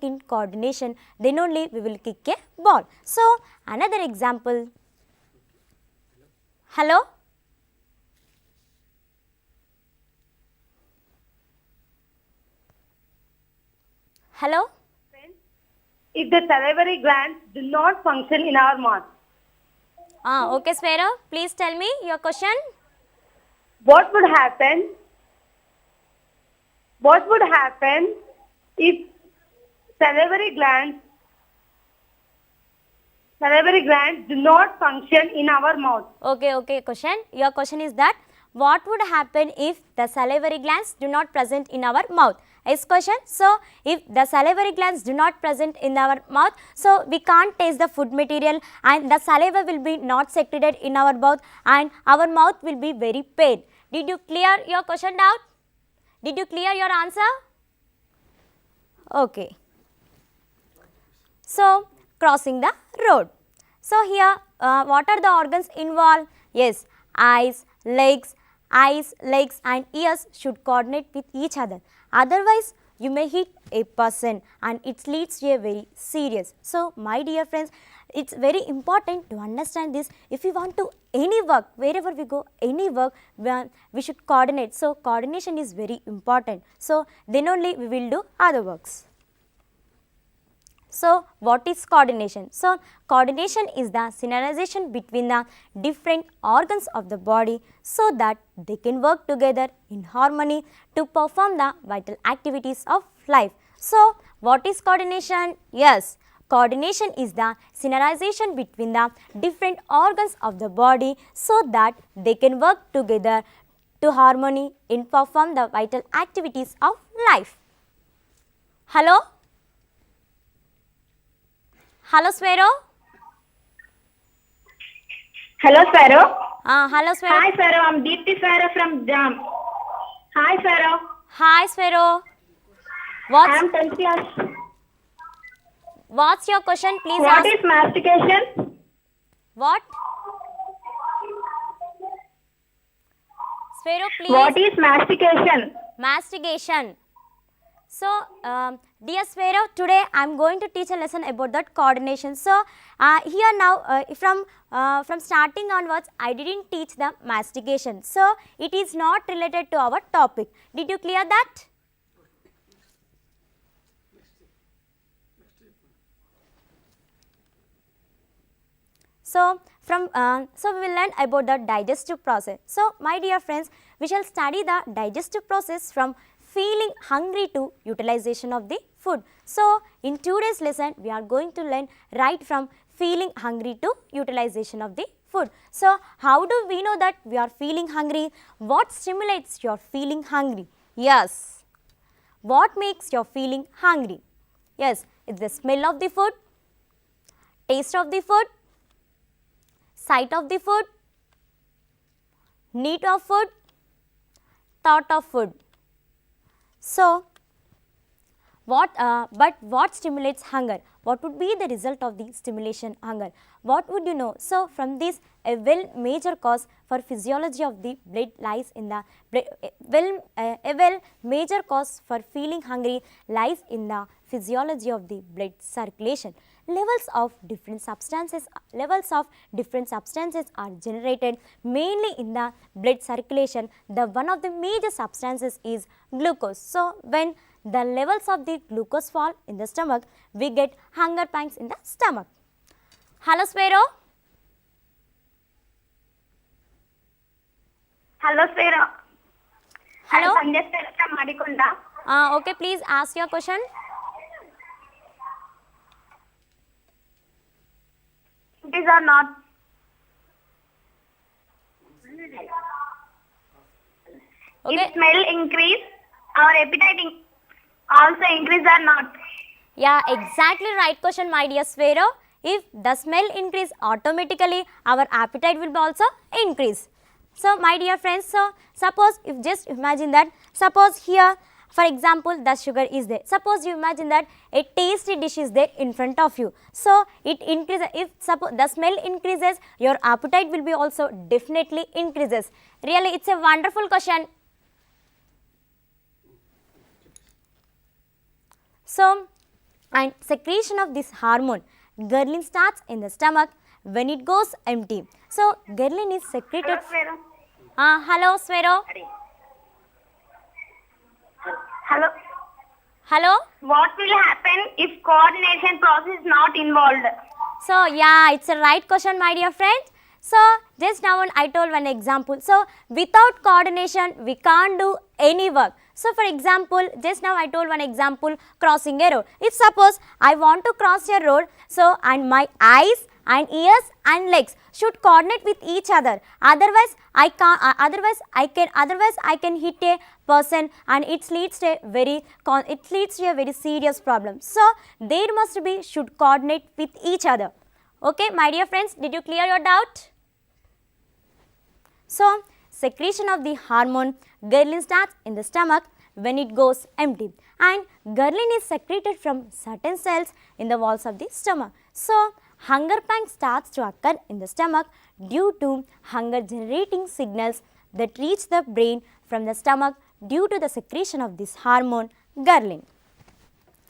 in coordination, then only we will kick a ball. So, another example. Hello? Hello? If the salivary glands do not function in our mouth, Okay, Sphero, please tell me your question. what would happen? What would happen if salivary glands do not function in our mouth? Okay, question. Your question is that what would happen if the salivary glands do not present in our mouth? Is question. So, if the salivary glands do not present in our mouth, so we can't taste the food material and the saliva will be not secreted in our mouth and our mouth will be very pain. Did you clear your question out? Did you clear your answer? Okay. So, crossing the road. So, here what are the organs involved? Yes, eyes, legs and ears should coordinate with each other. Otherwise, you may hit a person and it leads to a very serious. So, my dear friends, it's very important to understand this. If we want to any work, wherever we go, any work, we should coordinate. So, coordination is very important. So, then only we will do other works. So, what is coordination? So, coordination is the synchronization between the different organs of the body so that they can work together in harmony to perform the vital activities of life. So, what is coordination? Yes, coordination is the synchronization between the different organs of the body so that they can work together to harmony in perform the vital activities of life. Hello? Hello, Sphero. Hello, Sphero. Hello, Sphero. Hi, Sphero. I'm Deepti Sphero from Jam. Hi, Sphero. Hi, Sphero. I'm 10th class. What's your question? Please What ask. is mastication? What? Sphero, please. What is mastication? Mastigation. So, dear Sphero, today I am going to teach a lesson about that coordination. So, here now from starting onwards, I didn't teach the mastication. So, it is not related to our topic. Did you clear that? So, so we will learn about the digestive process. So, my dear friends, we shall study the digestive process from feeling hungry to utilization of the food. So, in today's lesson, we are going to learn right from feeling hungry to utilization of the food. So, how do we know that we are feeling hungry? What stimulates your feeling hungry? Yes. What makes your feeling hungry? Yes, it's the smell of the food, taste of the food, sight of the food, need of food, thought of food. So, but what stimulates hunger? What would be the result of the stimulation hunger? What would you know? So, from this a major cause for physiology of the blood lies in the major cause for feeling hungry lies in the physiology of the blood circulation. Levels of different substances are generated mainly in the blood circulation. The one of the major substances is glucose. So, when the levels of the glucose fall in the stomach, we get hunger pangs in the stomach. Hello, Sphero. Hello, Sphero. Hello. I'm Sanjay Sphero from Madikonda. Okay, please ask your question. These are not. Okay. If smell increase, our appetite also increase or not? Yeah, exactly right question, my dear Sphero. If the smell increase, automatically our appetite will also increase. So, my dear friends, so suppose if just imagine that, suppose here for example the sugar is there. Suppose you imagine that a tasty dish is there in front of you. So, it increases, if suppose the smell increases, your appetite will be also definitely increases. Really, it's a wonderful question. So, And secretion of this hormone, ghrelin, starts in the stomach when it goes empty. So ghrelin is secreted. Hello, Swero. Hello. Hello. What will happen if coordination process is not involved? So yeah, it's a right question, my dear friend. So just now I told one example. So without coordination, we can't do any work. So for example, just now I told one example, crossing a road. If suppose I want to cross a road, so and my eyes and ears and legs should coordinate with each other. Otherwise, I can hit a person, and it leads to a very serious problem. So there must be should coordinate with each other. Okay, my dear friends, did you clear your doubt? So secretion of the hormone ghrelin starts in the stomach when it goes empty, and ghrelin is secreted from certain cells in the walls of the stomach. So hunger pang starts to occur in the stomach due to hunger generating signals that reach the brain from the stomach due to the secretion of this hormone ghrelin.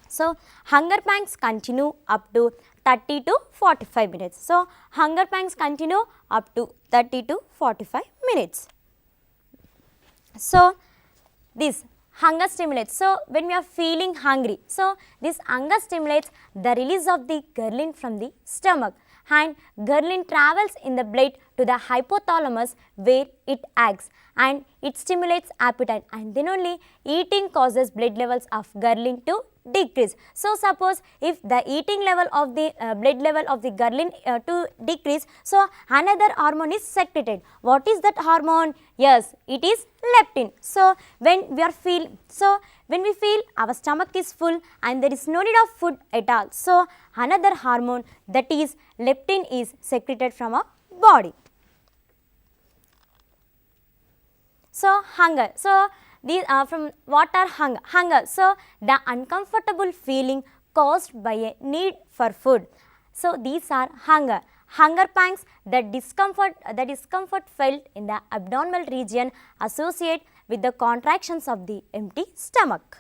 So hunger pangs continue up to 30 to 45 minutes. So hunger pangs continue up to 30 to 45 minutes. So this hunger stimulates. So when we are feeling hungry, so this hunger stimulates the release of the ghrelin from the stomach, and ghrelin travels in the blood to the hypothalamus where it acts and it stimulates appetite, and then only eating causes blood levels of ghrelin to decrease. So suppose if the eating level of the blood level of the ghrelin to decrease, so another hormone is secreted. What is that hormone? Yes, it is leptin. So when we feel our stomach is full and there is no need of food at all, so another hormone, that is leptin, is secreted from our body. So hunger. So these are from what are hunger? Hunger. So the uncomfortable feeling caused by a need for food. So these are hunger. Hunger pangs, the discomfort felt in the abdominal region associate with the contractions of the empty stomach.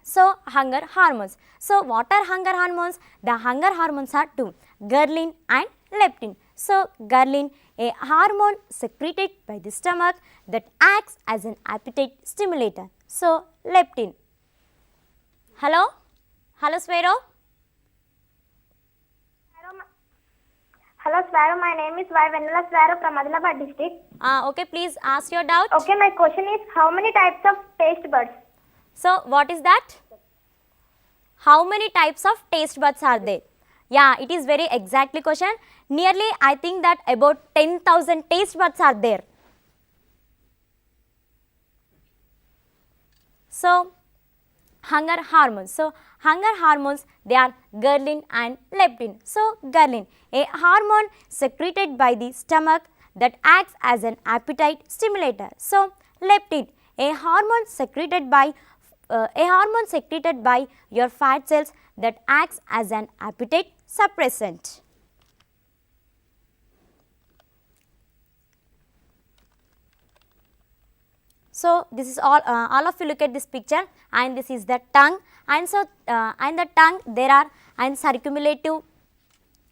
So hunger hormones. So what are hunger hormones? The hunger hormones are two, ghrelin and leptin. So ghrelin, a hormone secreted by the stomach that acts as an appetite stimulator. So leptin. Hello? Hello, Swero? Hello, Swaro. My name is Y. Venula Swaro from Adilabad district. Okay, please ask your doubt. Okay, my question is, how many types of taste buds? So what is that? How many types of taste buds are there? Yeah, it is very exactly question. Nearly, I think that about 10,000 taste buds are there. So hunger hormones. So hunger hormones, they are ghrelin and leptin. So ghrelin, a hormone secreted by the stomach that acts as an appetite stimulator. So leptin, a hormone secreted by your fat cells that acts as an appetite suppressant. So this is all of you look at this picture, and this is the tongue, and so and the tongue there are and circumambulative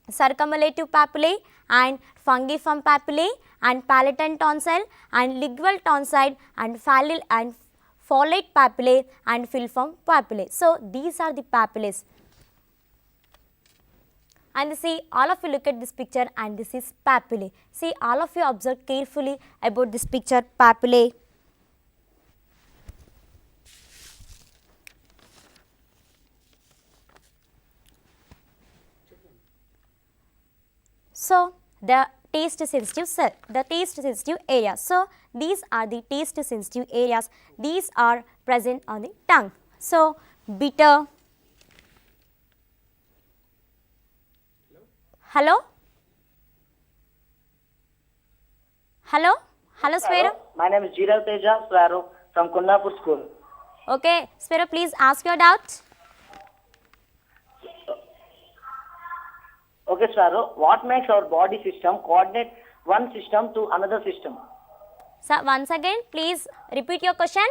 papillae and fungiform papillae and palatine tonsil and lingual tonsil and follate papillae and filiform papillae. So these are the papillae. And see, all of you look at this picture, and this is papillae. See, all of you observe carefully about this picture, papillae. So the taste sensitive cell, the taste sensitive area. So these are the taste sensitive areas. These are present on the tongue. So bitter. Hello? Hello? Hello, Swero? My name is Jiral Teja Swaro from Kundapur School. Okay, Swero, please ask your doubt. Okay, Swaro, what makes our body system coordinate one system to another system? So once again, please repeat your question.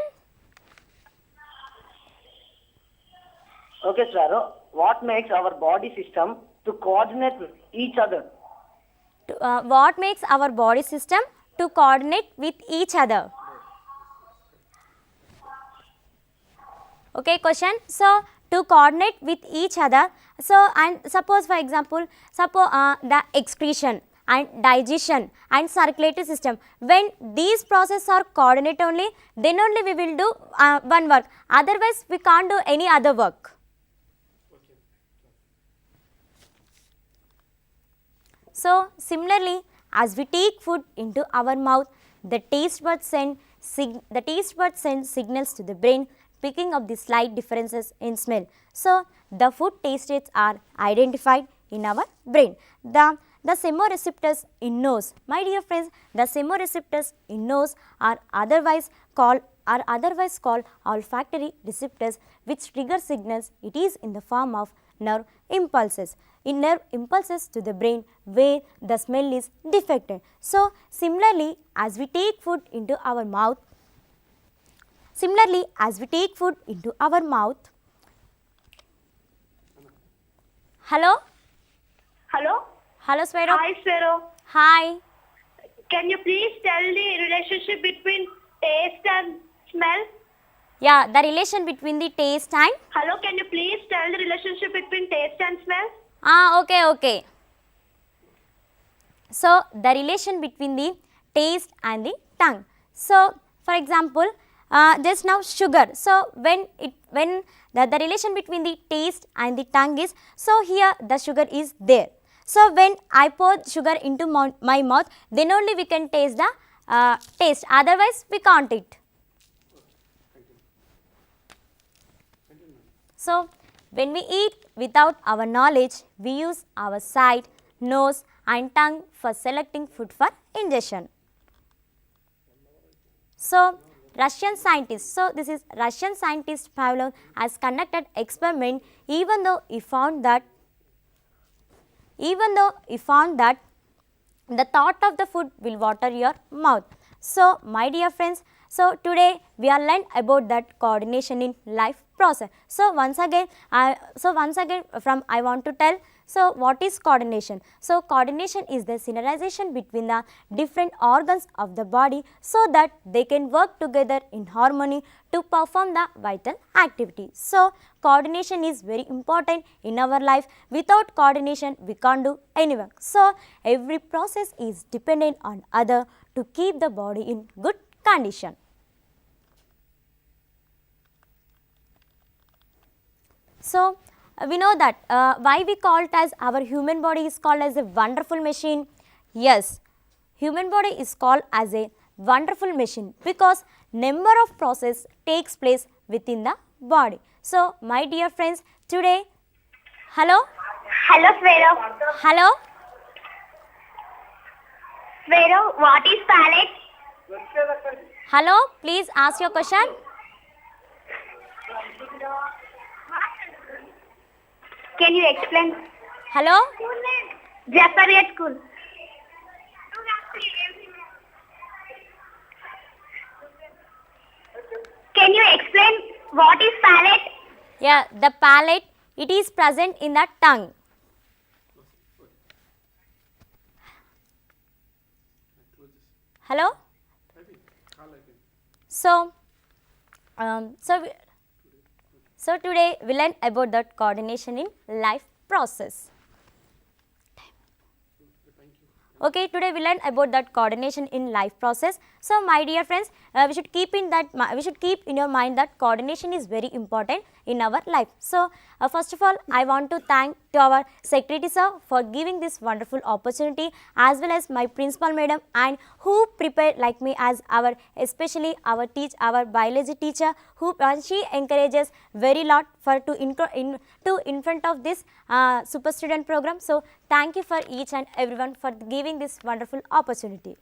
Okay, sir. What makes our body system to coordinate with each other? What makes our body system to coordinate with each other? Okay, question. So, to coordinate with each other, so and suppose for example, suppose the excretion and digestion and circulatory system, when these processes are coordinated only, then only we will do one work, otherwise we can't do any other work. So, similarly, as we take food into our mouth, the taste buds send signals to the brain, picking up the slight differences in smell. So, the food taste rates are identified in our brain. The chemoreceptors in nose, my dear friends, the chemoreceptors in nose are otherwise called olfactory receptors, which trigger signals. It is in the form of nerve impulses. In nerve impulses to the brain where the smell is defected. So, similarly, as we take food into our mouth, hello? Hello? Hello, Sparrow. Hi, Sparrow. Hi. Can you please tell the relationship between taste and smell? Yeah, the relation between the taste and Hello, can you please tell the relationship between taste and smell? okay. So, the relation between the taste and the tongue. So, for example, just now sugar. So, when the relation between the taste and the tongue is, so here the sugar is there. So, when I pour sugar into my mouth, then only we can taste the taste, otherwise we can't eat. So, when we eat without our knowledge, we use our sight, nose and tongue for selecting food for ingestion. So, Russian scientist, so this is Russian scientist Pavlov has conducted experiment, even though he found that the thought of the food will water your mouth. So, my dear friends, so today we are learned about that coordination in life process. So, once again I want to tell, so what is coordination? So, coordination is the synchronization between the different organs of the body so that they can work together in harmony to perform the vital activity. So, coordination is very important in our life. Without coordination, we can't do any work. So, every process is dependent on other to keep the body in good condition. So, we know that why we call it as our human body is called as a wonderful machine. Yes, human body is called as a wonderful machine because number of process takes place within the body. So, my dear friends, today, hello? Hello, Sparrow. Hello? Sparrow, what is palate? Hello? Please ask your question. Can you explain? Hello? Jeffrey at school. Can you explain what is palate? Yeah, the palate, it is present in the tongue. Hello? So, so today we learn about the coordination in life process. Okay, today we learn about that coordination in life process. So, my dear friends, we should keep in your mind that coordination is very important in our life. So, first of all, I want to thank to our secretary sir for giving this wonderful opportunity, as well as my principal madam, and who prepared like me as our, especially our biology teacher, who she encourages very lot for to in front of this super student program. So, thank you for each and everyone for giving this wonderful opportunity.